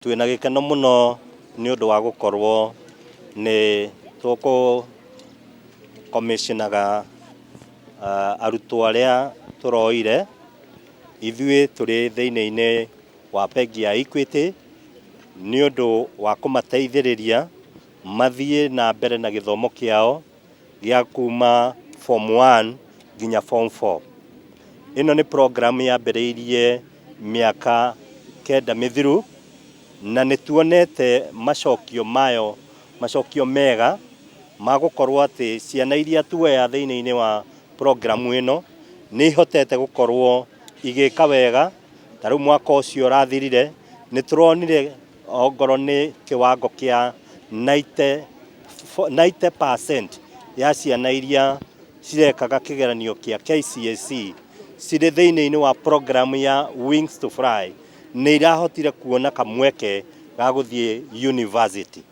Twina gikeno muno ni undu wa gukorwo ni tuko commissionaga arutwo aria turoire ithui turi thiini wa bengi ya Equity ni undu wa kumateithiriria mathie na mbere na githomo kiao gia kuma form 1 nginya form 4. Ino ni program ya mberiirie miaka 9 mithiru na nituonete macokio mega magukorwo ati ciana iria tuoya thiini wa program ino ni hotete gukorwo igika wega. Taru mwaka ucio urathirire ni turonire ongoro ni kiwango kia 90% ya ciana iria cirekaga kigeranio kia KCSE cire thiini wa program ya Wings to Fly ni irahotire kuona kamweke ga guthie university.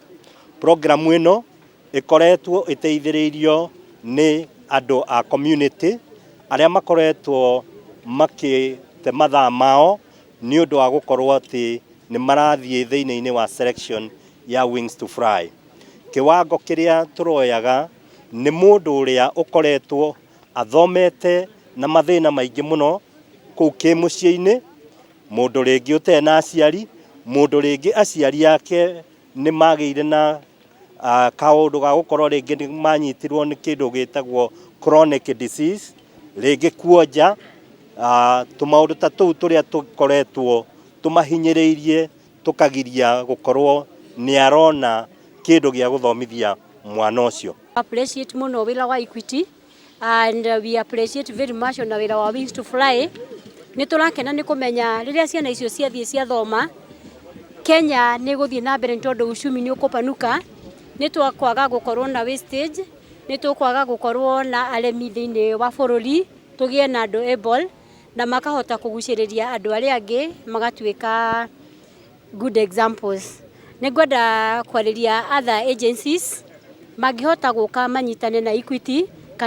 Program ino ikoretwo iteithiriirio ni andu a community aria makoretwo makite mathaa mao ni undu wa gukorwo ati ni marathie thiini wa selection ya Wings to Fly. Kiwango kiria turoyaga ni mundu uria ukoretwo athomete na mathina maingi muno ku kimuciini, mundu ringi utena aciari, mundu ringi aciari yake ni magire na kaundu ga gukorwo ringi ni manyitirwo ni kindu gitagwo chronic disease, ringi kuonja tumaundu ta tuu turia tukoretwo tumahinyiriirie tukagiria gukorwo ni arona kindu gia guthomithia mwana ucio. Appreciate muno wira wa Equity and we appreciate very much on wira wa Wings to Fly. Ni turakena ni kumenya riria ciana icio ciathie cia thoma Kenya ni guthie na mbere tondu ucumi ni ukupanuka. Ni twakwaga gukorwo na wastage, ni tukwaga gukorwo na aremi thiini wa bururi, tugie na andu able na makahota kuguciriria andu aria angi magatuika good examples. Ni ngwenda kwariria other agencies magihota guka manyitane na Equity